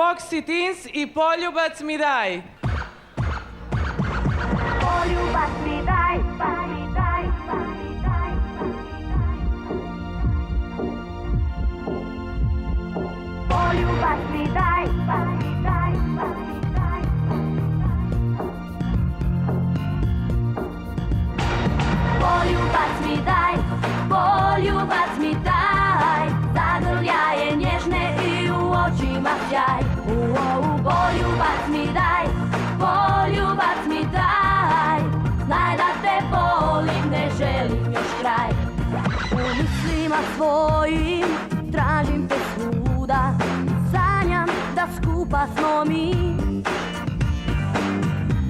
Foxy Teens i Poljubac mi daj. Poljubac mi daj, poljubac mi daj, poljubac mi daj, poljubac mi daj, zagrljaje nježne i u očima sjaj. Poljubac mi daj, poljubac mi daj, znaj da te volim, ne želim još kraj. U mislima svojim tražim te svuda, sanjam da skupa smo mi.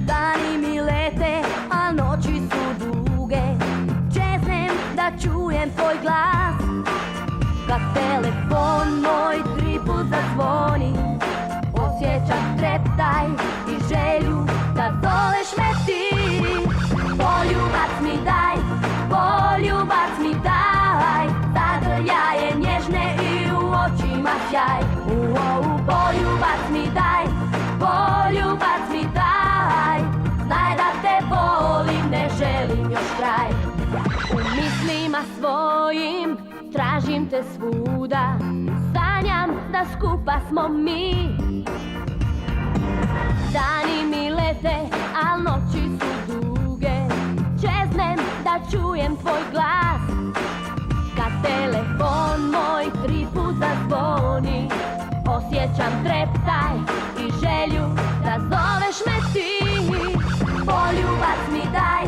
Dani mi lete, a noći su duge, čeznem da čujem tvoj glas. Kad telefon moj 3 put zazvoni, osjećam treptaj i želju da zoveš me ti. Poljubac mi daj, poljubac mi daj, zagrljaje nježne i u očima sjaj. Poljubac mi daj, poljubac mi daj, znaj da te volim, ne želim još kraj. U mislima svojim tražim te svuda, sanjam da skupa smo mi. Dani mi lete, al noći su duge, čeznem da čujem tvoj glas. Kad telefon moj 3 put zazvoni, osjećam treptaj i želju da zoveš me ti. Poljubac mi daj,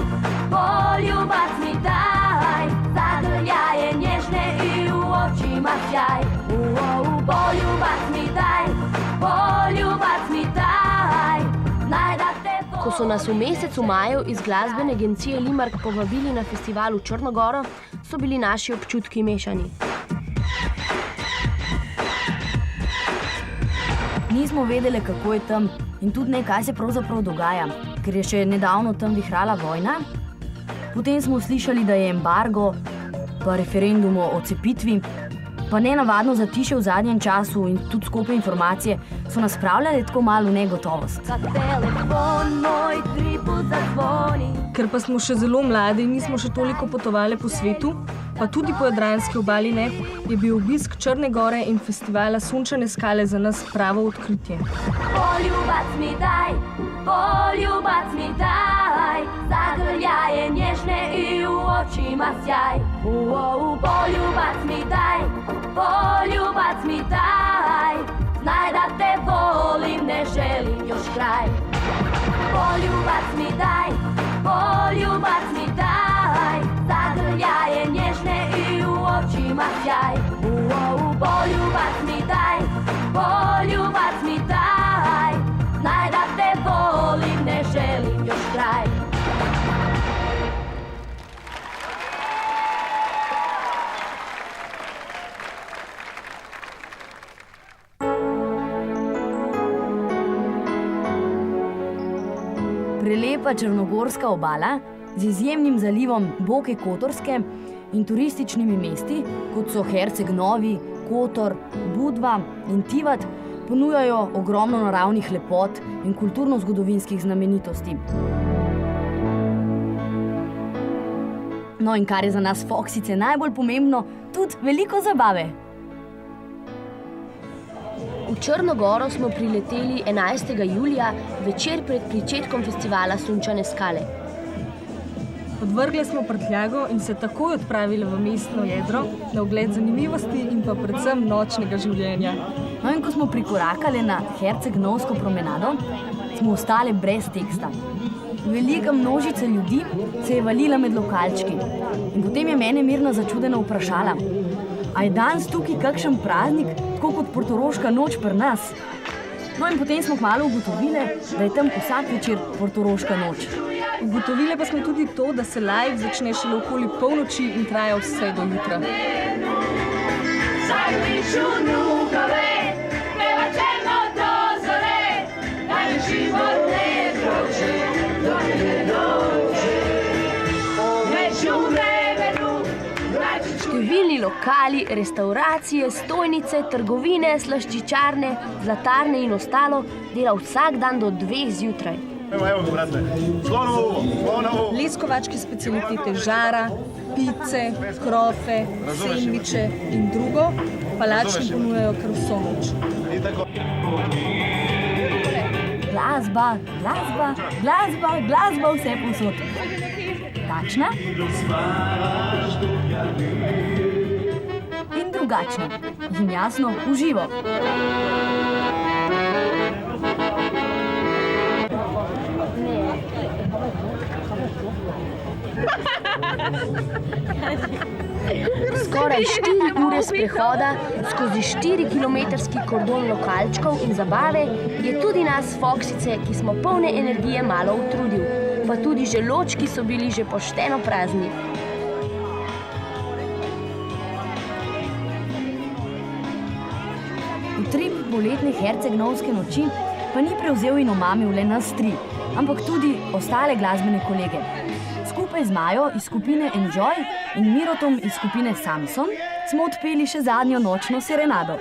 poljubac mi daj, zagrljaje nježne i u očima sjaj. Poljubac mi daj, poljubac mi daj, znaj da te volim. Ko so nas v mesecu maju iz glasbene agencije Limark povabili na festival v Črnogoro, so bili naši občutki mešani. Nismo vedeli, kako je tam in tudi ne, kaj se pravzaprav dogaja, ker je še nedavno tam vihrala vojna. Potem smo slišali, da je embargo, pa referendum o odcepitvi, pa nenavadno zatišje v zadnjem času in tudi skope informacije so nas spravljali tako malo v negotovost. Ker pa smo še zelo mladi in nismo še toliko potovali po svetu, pa tudi po jadranski obali ne, je bil obisk Črne Gore in festivala Sončne skale za nas pravo odkritje. Poljubac mi daj, poljubac mi daj, zagrljaje nježne i u očima sjaj. Poljubac mi daj, poljubac mi daj, znaj da te volim, ne želim još kraj. Poljubac mi daj, poljubac mi daj, zagrljaje nježne i u očima sjaj. Poljubac mi daj, poljubac mi daj, znaj da te volim, ne želim još kraj. Prelepa črnogorska obala z izjemnim zalivom Boke Kotorske in turističnimi mesti, kot so Herceg Novi, Kotor, Budva in Tivat, ponujajo ogromno naravnih lepot in kulturno-zgodovinskih znamenitosti. No in kar je za nas Foxice najbolj pomembno, tudi veliko zabave. V Črno Goro smo prileteli 11. julija, večer pred pričetkom festivala Sončne skale. Odvrgle smo prtljago in se takoj odpravili v mestno jedro na ogled zanimivosti in pa predvsem nočnega življenja. No in ko smo prikorakali na Herceg-Novsko promenado, smo ostali brez teksta. Velika množica ljudi se je valila med lokalčki in potem je mene mirno začudeno vprašala: a je danes tukaj kakšen praznik, tako kot portoroška noč pri nas? No in potem smo kmalu ugotovili, da je tam vsak večer portoroška noč. Ugotovili pa smo tudi to, da se live začne šele okoli polnoči in traja vse do jutra. Številni lokali, restauracije, stojnice, trgovine, slaščičarne, zlatarne in ostalo dela vsak dan do 2 zjutraj. Evo, brate, slonovo. Leskovačke specialitete žara, pice, krofe, sendviče in drugo, palačni ponujajo kar vso noč. Glasba vse povsod. Takšna in drugačna. In jasno, v živo. Skoraj 4 ure sprehoda skozi 4-kilometrski kordon lokalčkov in zabave je tudi nas Foksice, ki smo polne energije, malo utrudil. Pa tudi želočki so bili že pošteno prazni. Utrip poletne hercegnovske noči pa ni prevzel in omamil le nas 3, ampak tudi ostale glasbene kolege. Skupaj z Majo iz skupine Enjoy in Mirotom iz skupine Samson smo odpeli še zadnjo nočno serenado.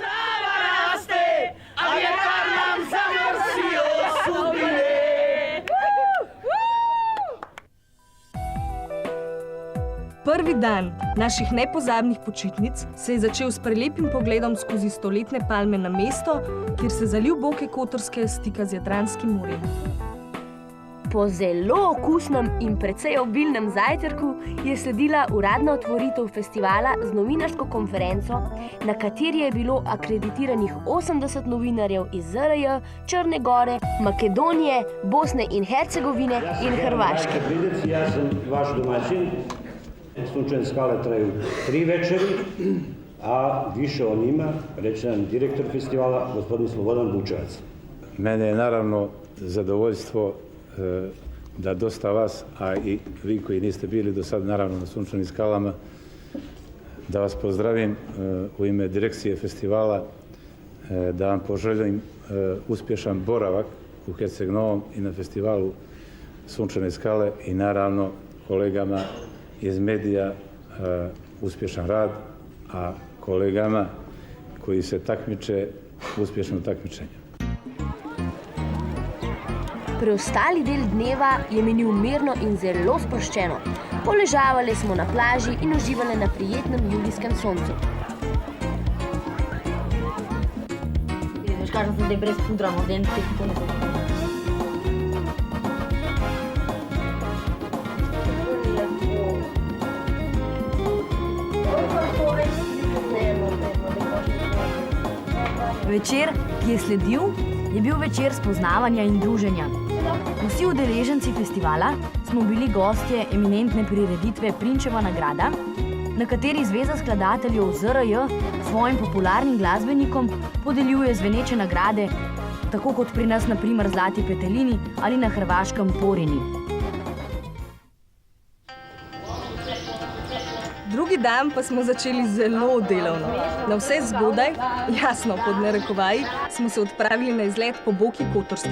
Prvi dan naših nepozabnih počitnic se je začel s prelepim pogledom skozi stoletne palme na mesto, kjer se zaliv Boke Kotorske stika z Jadranskim morjem. Po zelo okusnem in precej obilnem zajtrku je sledila uradna otvoritev festivala z novinarsko konferenco, na kateri je bilo akreditiranih 80 novinarjev iz ZRJ, Črne Gore, Makedonije, Bosne in Hercegovine in Hrvaške. Ja sam vaš domaćin. Sunčane skale traju 3 večeri, a više o njima reče nam direktor festivala, gospodin Slobodan Bučevac. Mene je naravno zadovoljstvo da dosta vas, a i vi koji niste bili do sad naravno na Sunčanim skalama, da vas pozdravim u ime direkcije festivala, da vam poželim uspješan boravak u Herceg-Novom i na festivalu Sunčane skale i naravno kolegama iz medija uspješan rad, a kolegama koji se takmiče uspješno takmičenje. Preostali del dneva je minil mirno in zelo sproščeno. Poležavali smo na plaži in uživali na prijetnem julijskem soncu. Veš, kažem se, da je brez pudra, modern, tako ne bo. Večer, ki je sledil, je bil večer spoznavanja in druženja. Vsi udeleženci festivala smo bili gostje eminentne prireditve Prinčeva nagrada, na kateri Zveza skladateljev ZRJ svojim popularnim glasbenikom podeljuje zveneče nagrade, tako kot pri nas na primer Zlati petelini ali na Hrvaškem Porini. Drugi dan pa smo začeli zelo delavno. Na vse zgodaj, jasno pod narekovaji, smo se odpravili na izlet po Boki Kotorski.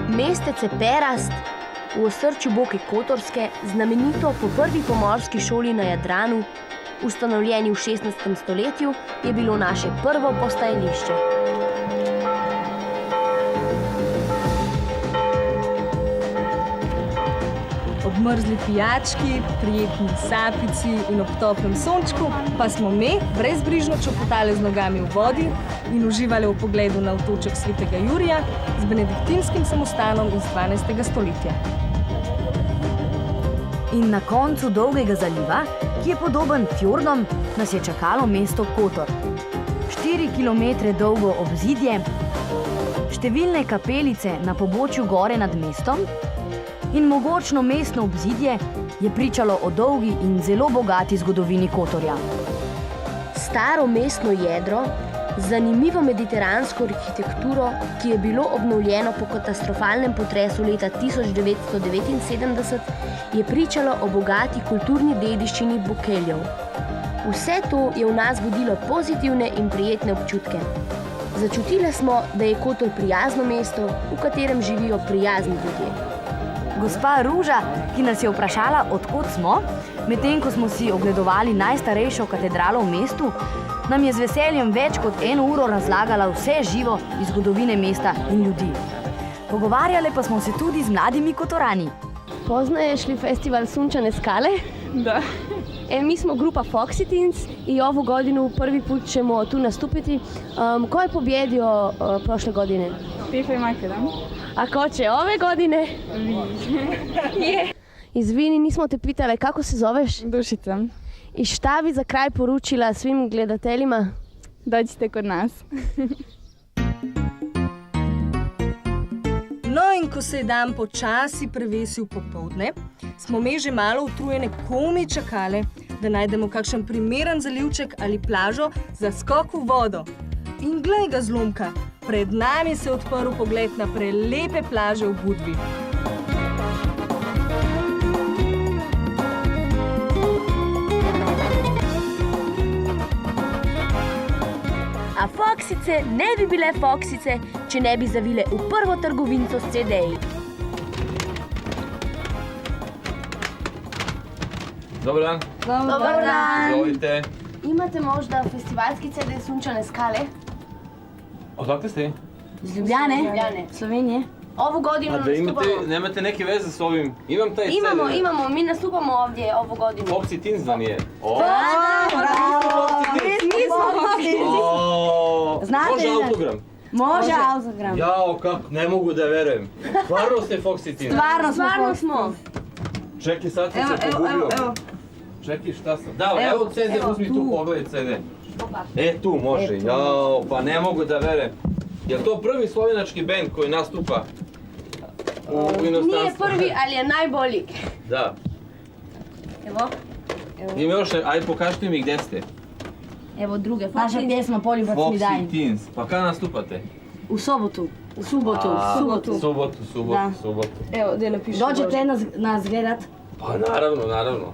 Mestece Perast, v osrčju Boke Kotorske, znamenito po prvi pomorski šoli na Jadranu, ustanovljeni v 16. stoletju, je bilo naše prvo postajališče. Obmrzli pijački, prijetni sapici in ob toplem sončku pa smo me brezbrižno čopotale z nogami v vodi in uživale v pogledu na otoček Svetega Jurija z benediktinskim samostanom iz 12. stoletja. In na koncu dolgega zaliva, ki je podoben fjordom, nas je čakalo mesto Kotor. 4 kilometre dolgo obzidje, številne kapelice na pobočju gore nad mestom in mogočno mestno obzidje je pričalo o dolgi in zelo bogati zgodovini Kotorja. Staro mestno jedro, zanimivo mediteransko arhitekturo, ki je bilo obnovljeno po katastrofalnem potresu leta 1979, je pričalo o bogati kulturni dediščini Bokeljev. Vse to je v nas budilo pozitivne in prijetne občutke. Začutile smo, da je Kotor prijazno mesto, v katerem živijo prijazni ljudje. Gospa Ruža, ki nas je vprašala, odkot smo, medtem ko smo si ogledovali najstarejšo katedralo v mestu, nam je z veseljem več kot 1 uro razlagala vse živo iz zgodovine mesta in ljudi. Pogovarjali pa smo se tudi z mladimi Kotorani. Poznaješ li festival Sunčane skale? Da. Mi smo grupa Foxy Teens i ovu godinu prvi put ćemo tu nastupiti. Ko je pobjedio prošle godine? Pifa i Makadam. A ko će ove godine? Je. Izvini, nismo te pitale kako se zoveš? Dušica. I šta bi za kraj poručila svim gledateljima? Dođite kod nas. No in ko se je dan počasi prevesil popoldne, smo me že malo utrujene komaj čakale, da najdemo kakšen primeren zalivček ali plažo za skok v vodo. In glej ga zlomka, pred nami se je odprl pogled na prelepe plaže v Budvi. A Foxice ne bi bile Foxice, če ne bi zavile v prvo trgovinco s CD-ji. Dobar dan. Dobar dan. Izvolite. Imate možda festivalski CD Sunčane skale? Odakle ste? Iz Ljubljane? Ljubljane. Slovenije? Ovu godinu A da nastupamo. nemate neke veze s ovim? Imam taj CD. Imamo, mi nastupamo ovdje ovu godinu. Foxy Teens vam je. Znate Može li? autogram? Može autogram. Jao, kako, ne mogu da verujem. Stvarno ste Foxy Teens? Stvarno smo. Čekaj, sad sam se pogubio. Čekaj, šta sam? Da, evo CD, uzmi tu, pogledaj CD. Tu može, jao, pa ne mogu da verujem. Je to prvi slovenački bend koji nastupa u inostranstvu? Nije prvi, ali je najbolji. Da. Evo. Ima još, ajde pokažite mi gdje ste. Evo druge. Naša pjesma Poljubac mi daj. Foxy Teens, pa kada nastupate? U sobotu. U subotu. Subotu. Evo, gdje napišu. Dođete nas gledat. Pa naravno.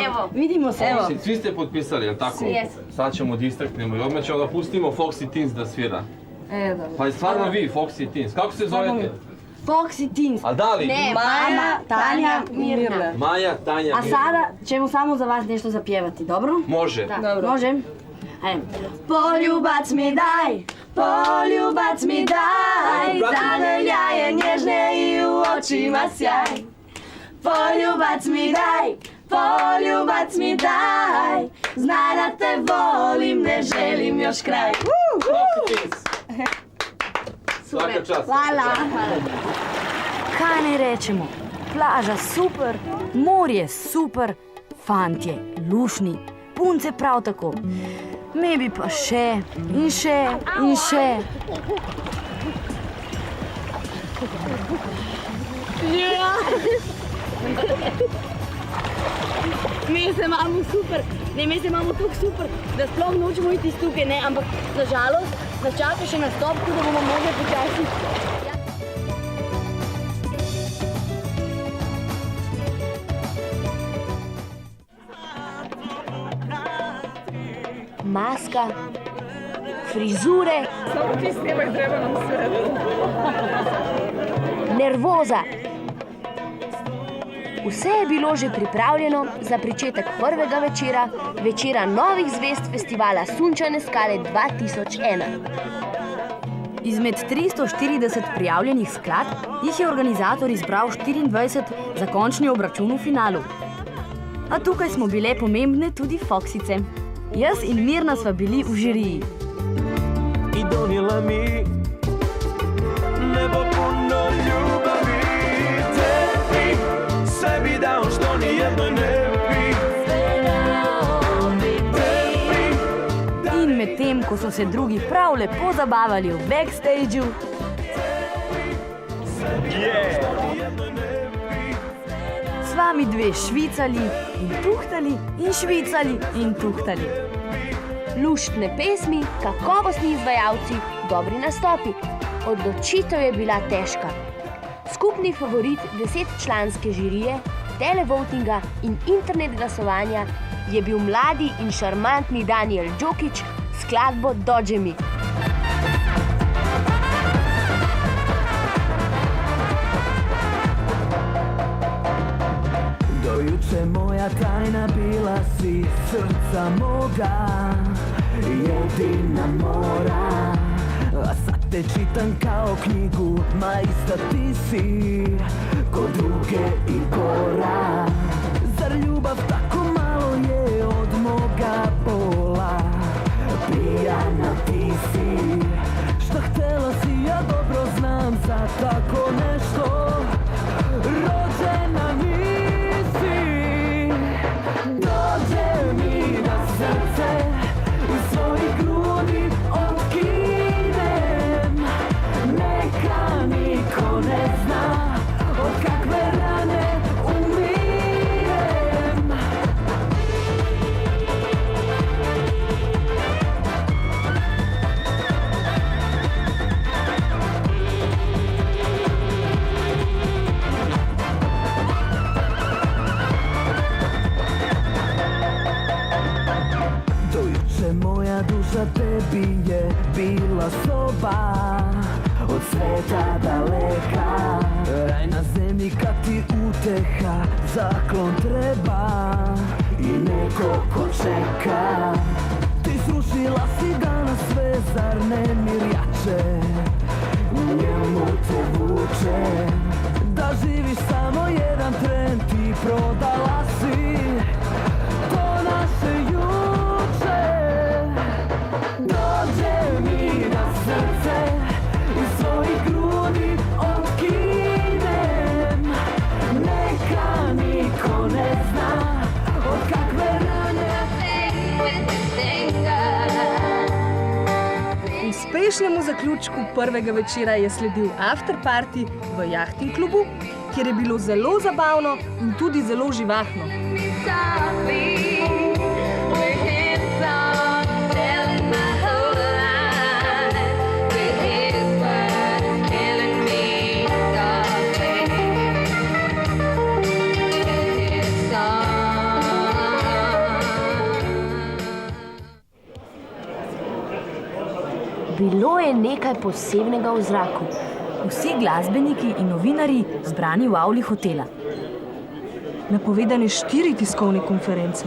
Evo. Vidimo se. Evo. Svi ste potpisali, jel tako? Jesmo. Sad ćemo da istaknemo i odmah ćemo da pustimo Foxy Teens da svira. Dobro. Pa je stvarno vi, Foxy Teens. Kako se zovete? Foxy Teens. A da li? Ne, Maja, Tanja, Mirna. Maja, Tanja, A sada ćemo samo za vas nešto zapjevati, dobro? Može. Može? Ajde. Poljubac mi daj, poljubac mi daj, zagrljaje nježne i u očima sjaj. Poljubac mi daj, poljubac mi daj, znaj da te volim, ne želim još kraj. Foxy Teens. Svaka čast. Hvala. Kaj ne rečemo? Plaža super, morje super, fantje lušni, punce prav tako. Me bi pa še in še in še. Mi se imamo super, mi se imamo tako super, da sploh nočemo iti tukaj, ne, ampak nažalost nas čaka še nastop, tako da bomo mogli počasi. Maska, frizure, Samo ti snimaj, treba nam sve. nervoza. Vse je bilo že pripravljeno za pričetek prvega večera novih zvezd festivala Sunčane skale 2001. Izmed 340 prijavljenih skladb jih je organizator izbral 24 za končni obračun v finalu. A tukaj smo bile pomembne tudi Foxice. Jaz in Mirna sva bili v žiriji. I donijela mi nebo puno ljubavi, tebi sebi dao što nijednoj ne bi. In medtem, ko so se drugi prav lepo zabavali v backstageu, sva mi dve švicali in tuhtali in švicali in tuhtali. Luštne pesmi, kakovostni izvajalci, dobri nastopi. Odločitev je bila težka. Skupni favorit 10-članske žirije, televotinga in internet glasovanja je bil mladi in šarmantni Daniel Džokić s skladbo Dođe mi. juče moja tajna, bila si srca moga, jedina mora. A sad te čitam kao knjigu, ma ista ti si ko druge i gora. Zar ljubav tako malo je od moga pola? Pijana ti si, šta htela si, ja dobro znam, za tako nešto rođena nisi. Dođe mi na srce i svojih grudi otkinem, neka niko ne zna od kakve rane umirem. Dojuče moja duša tebi je bila soba, od sveta daleka. Raj na zemlji kad ti uteha, zaklon treba i neko ko čeka. Ti srušila si danas sve, zar ne mirjače, njemu te vuče. Da živiš samo jedan tren, ti prodala si to naše juče. Dođe mi na srce i svojih grudi otkinem, neka niko ne zna od kakve rane. Uspešnemu zaključku prvega večera je sledil after party v Jahting klubu, kjer je bilo zelo zabavno in tudi zelo živahno. Bilo je nekaj posebnega v zraku. Vsi glasbeniki in novinarji zbrani v avli hotela. Napovedane 4 tiskovne konference.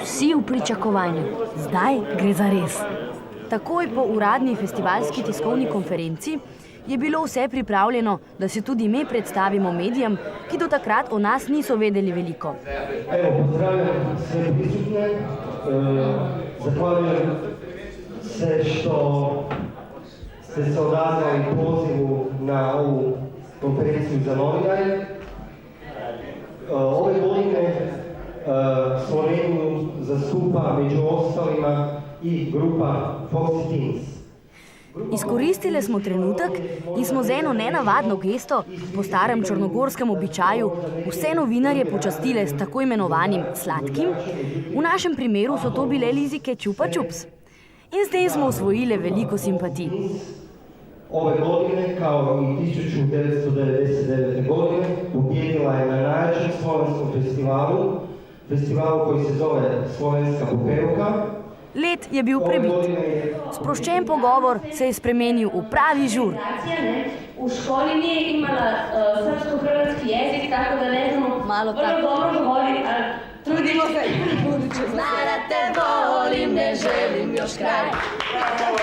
Vsi v pričakovanju. Zdaj gre za res. Takoj po uradni festivalski tiskovni konferenci je bilo vse pripravljeno, da se tudi mi predstavimo medijem, ki do takrat o nas niso vedeli veliko. Evo, pozdravljam sve prisutne, zahvaljujem se što ste se odazvali pozivu na ovu konferenciju za novinare. Ove godine Sloveniju zastupa među ostalima i grupa Foxy Teens. Izkoristili smo trenutek in smo z eno nenavadno gesto, po starem črnogorskem običaju, vse novinarje počastile s tako imenovanim sladkim. V našem primeru so to bile lizike Čupa Čups. In s tem smo osvojile veliko simpatij. Ove godine, kao i 1999. godine, pobjedila je na najjačem slovenskom festivalu koji se zove Slovenska popevka. Let je bil prebit. Sproščen pogovor se je spremenil v pravi žur. V školi ni imala srpsko-hrvatski jezik, tako da ne znamo malo dobro govoriti, ali trudimo se. Znaj da te volim, ne želim još kraj.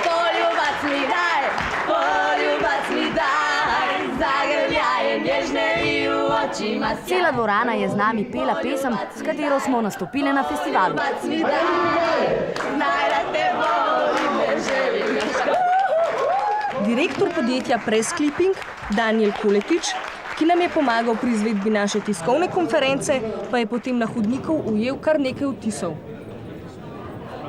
Poljubac mi daj, poljubac mi daj, zagrljaje nježne i u očima. Cela dvorana je z nami pela pesem, s katero smo nastopile na festivalu. Poljubac mi daj, znaj da te volim, ne želim još kraj. Direktor podjetja Press Clipping, Daniel Koletič, ki nam je pomagal pri izvedbi naše tiskovne konference, pa je potem na hodniku ujel kar nekaj vtisov.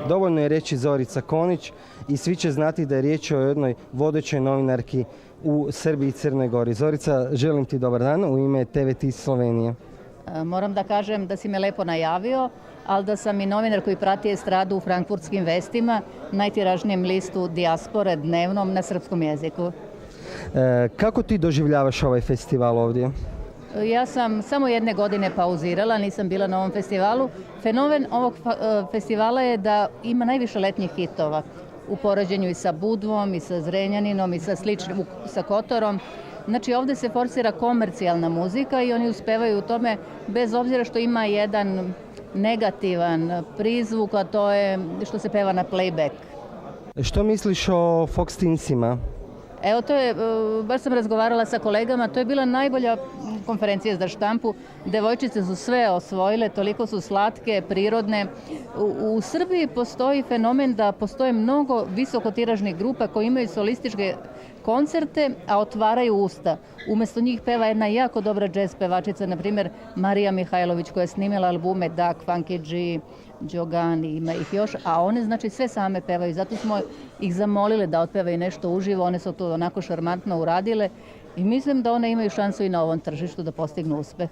Dovoljno je reći Zorica Konić i svi će znati da je riječ o jednoj vodećoj novinarki u Srbiji i Crnoj Gori. Zorica, želim ti dobar dan u ime TV TIS Slovenije. Moram da kažem da si me lepo najavio, ali da sam i novinar koji prati estradu u frankfurtskim vestima, najtiražnijem listu Dijaspore dnevnom na srpskom jeziku. Kako ti doživljavaš ovaj festival ovdje? Ja sam samo jedne godine pauzirala, nisam bila na ovom festivalu. Fenomen ovog festivala je da ima najviše letnjih hitova u poređenju i sa Budvom, i sa Zrenjaninom, i sa Kotorom. Znači ovdje se forsira komercijalna muzika i oni uspevaju u tome bez obzira što ima jedan negativan prizvuk, a to je što se peva na playback. Što misliš o Fox Teensima? Evo to je, baš sam razgovarala sa kolegama, to je bila najbolja konferencija za štampu. Devojčice su sve osvojile, toliko su slatke, prirodne. U Srbiji postoji fenomen da postoje mnogo visokotiražnih grupa koji imaju solističke koncerte, a otvaraju usta. Umjesto njih peva jedna jako dobra džez pevačica, na primjer Marija Mihajlović, koja je snimila albume Duck, Funky G, Džogani, ima ih još, a one znači sve same pevaju. Zato smo ih zamolile da otpevaju nešto uživo, one su to onako šarmantno uradile i mislim da one imaju šansu i na ovom tržištu da postignu uspeh.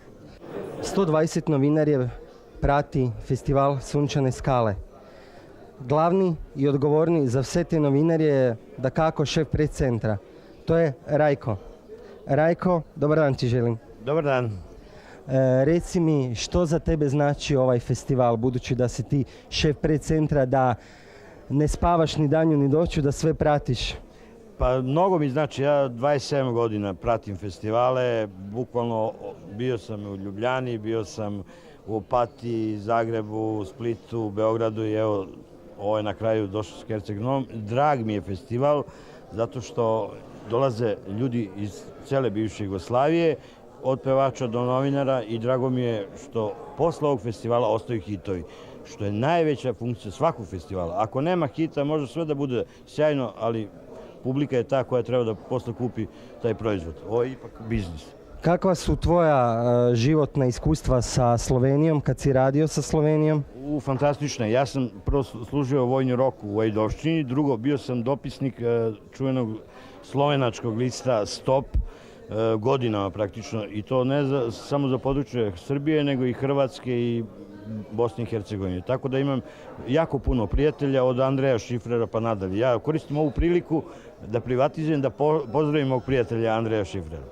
120 novinarjev prati festival Sunčane skale. Glavni i odgovorni za sve te novinarje je dakako šef predcentra. To je Rajko. Rajko, dobar dan ti želim. Dobar dan. Reci mi što za tebe znači ovaj festival, budući da si ti šef predcentra, da ne spavaš ni danju ni noću, da sve pratiš. Pa mnogo mi znači, ja 27 godina pratim festivale, bukvalno bio sam u Ljubljani, bio sam u Opatiji, Zagrebu, Splitu, Beogradu i evo ovo je na kraju došao s Herceg Novom. Drag mi je festival zato što dolaze ljudi iz cele bivše Jugoslavije, od pevača do novinara i drago mi je što posle ovog festivala ostaju hitovi, što je najveća funkcija svakog festivala. Ako nema hita, može sve da bude sjajno, ali publika je ta koja treba da posle kupi taj proizvod. Ovo je ipak biznis. Kakva su tvoja životna iskustva sa Slovenijom, kad si radio sa Slovenijom? Fantastična. Ja sam prvo služio vojni rok u Ajdovšćini, drugo bio sam dopisnik čuvenog slovenačkog lista Stop, godinama praktično, i to ne samo za područje Srbije, nego i Hrvatske i Bosne i Hercegovine. Tako da imam jako puno prijatelja od Andreja Šifrera pa nadalje. Ja koristim ovu priliku da privatizujem, da pozdravim mog prijatelja Andreja Šifrera.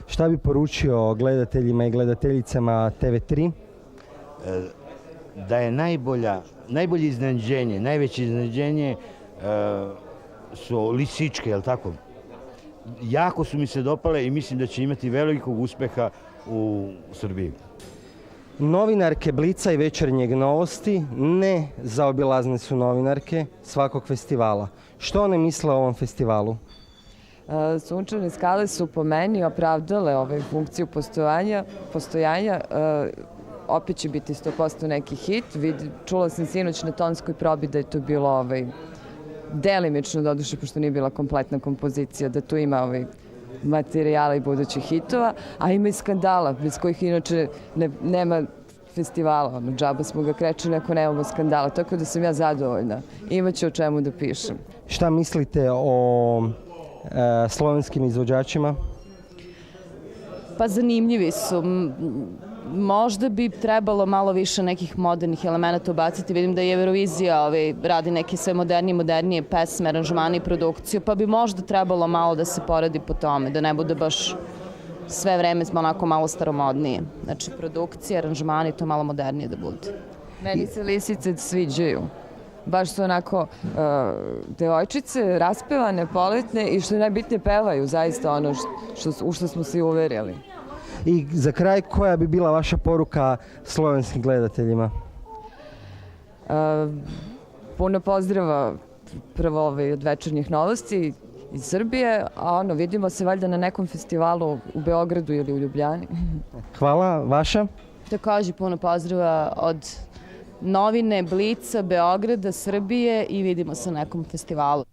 Šta bi poručio gledateljima i gledateljicama TV3? Da je najbolje iznenađenje, najveće iznenađenje su lisičke, je li tako? Jako su mi se dopale i mislim da će imati velikog uspeha u Srbiji. Novinarke Blica i Večernjeg Novosti ne zaobilazne su novinarke svakog festivala. Što one misle o ovom festivalu? Sunčane skale su po meni opravdale funkciju postojanja. Opet će biti 100% neki hit. Čula sam sinoć na tonskoj probi da je to bilo delimično, doduše, pošto nije bila kompletna kompozicija, da tu ima materijala i budućih hitova, a ima i skandala, bez kojih inače nema festivala. Džaba smo ga krečili ako nemamo skandala, tako da sam ja zadovoljna. Imaće o čemu da pišem. Šta mislite o slovenskim izvođačima? Pa zanimljivi su. Možda bi trebalo malo više nekih modernih elemenata ubaciti. Vidim da je Eurovizija radi neke sve modernije pesme, aranžmane i produkciju, pa bi možda trebalo malo da se poradi po tome, da ne bude baš sve vreme smo onako malo staromodnije. Znači produkcija, aranžmani, to malo modernije da bude. Meni se lisice sviđaju. Baš su onako devojčice, raspevane, poletne i što je najbitnije pevaju, zaista ono u što smo se uverili. I za kraj, koja bi bila vaša poruka slovenskim gledateljima? Puno pozdrava prvo od Večernjih Novosti iz Srbije, a vidimo se valjda na nekom festivalu u Beogradu ili u Ljubljani. Hvala, vaša? Takođe puno pozdrava od novine Blica, Beograda, Srbije i vidimo se na nekom festivalu.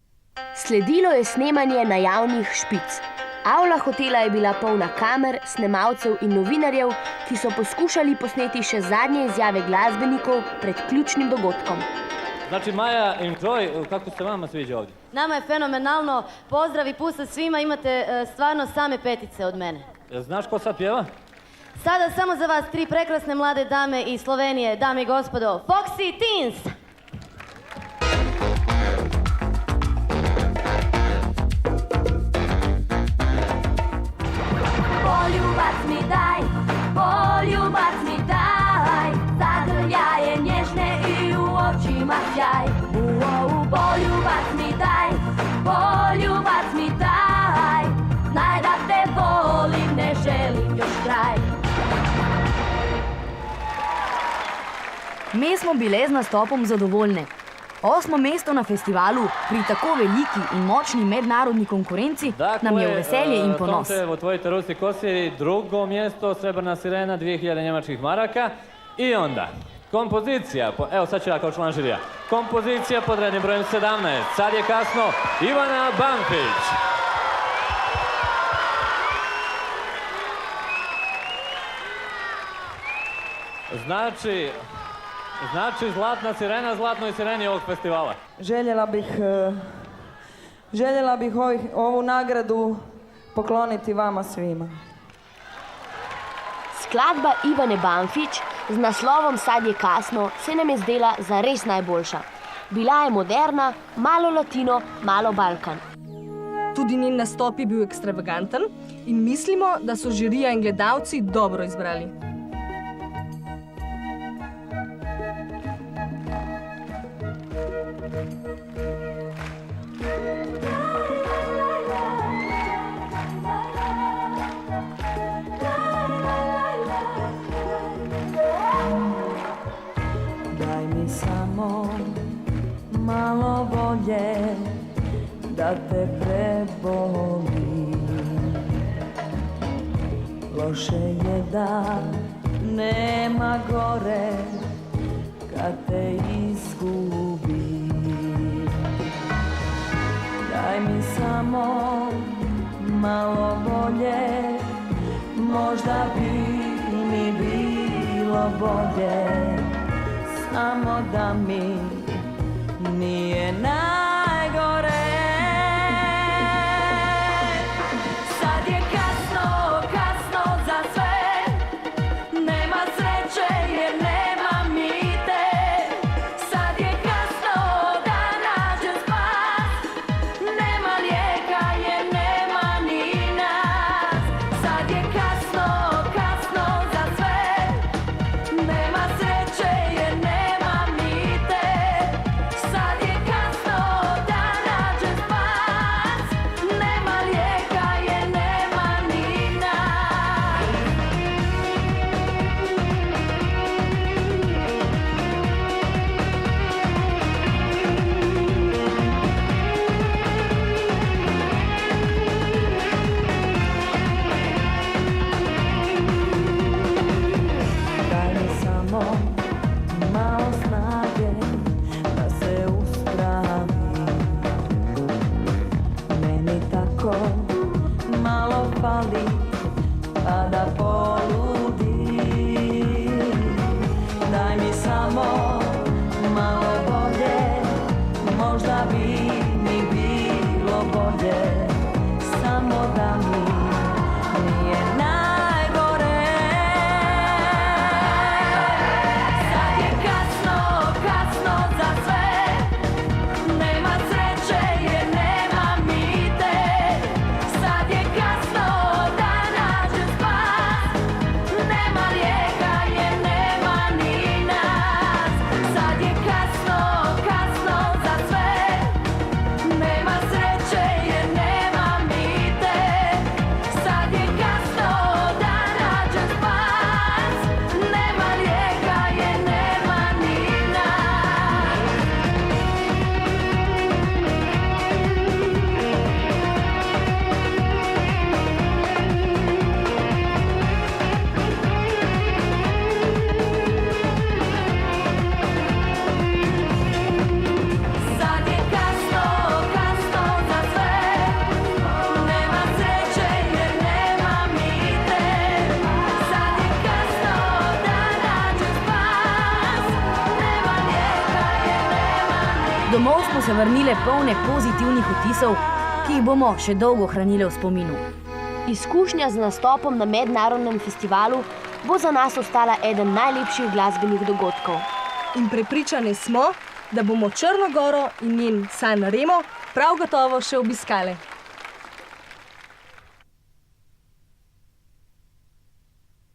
Sledilo je snemanje na javnih špic. Avla hotela je bila polna kamer, snemalcev in novinarjev, ki so poskušali posneti še zadnje izjave glasbenikov pred ključnim dogodkom. Znači, Maja i Joy, kako se vama sviđa ovdje? Nama je fenomenalno. Pozdrav i pusta svima, imate stvarno same petice od mene. Znaš ko sad pjeva? Sada samo za vas 3 prekrasne mlade dame iz Slovenije, dame i gospodo, Foxy Teens! Poljubac mi daj, zagrljaje nježne i u očima sjaj. Poljubac mi daj, znaj da te volim. Mi smo bile z nastopom zadovoljne. 8. mesto na festivalu pri tako veliki in močni mednarodni konkurenci nam je v veselje in ponos. Tomče, v tvojoj Rusi Kosi, 2. mjesto, Srebrna sirena, 2000 njemačkih maraka. I onda, kompozicija, evo sad ću ja kao član žirija. Kompozicija pod rednim brojem 17, sad je kasno, Ivana Banfić. Znači Zlatna sirena, Zlatnoj sireni ovog festivala. Željela bih ovu nagradu pokloniti vama svima. Skladba Ivane Banfić z naslovom Sad je kasno se nam je zdela zares najboljša. Bila je moderna, malo latino, malo balkan. Tudi njen nastop je bil ekstravaganten in mislimo, da so žirija in gledalci dobro izbrali. Daj mi samo malo volje da te prebolim. Loše je da nema gore kad te izgubim. Daj mi samo malo volje, možda bi mi bilo bolje. Samo da mi nije najgore. Sad je kasno, kasno za sve. Nema sreće jer nema mite. Sad je kasno da nađem spas. Nema lijeka jer nema ni nas. Sad je kasno, kasno za sve. Nema sreće jer nema. Domov smo se vrnile polne pozitivnih vtisov, ki jih bomo še dolgo hranile v spominu. Izkušnja z nastopom na mednarodnem festivalu bo za nas ostala eden najlepših glasbenih dogodkov. In prepričani smo, da bomo Črno goro in njen San Remo prav gotovo še obiskale.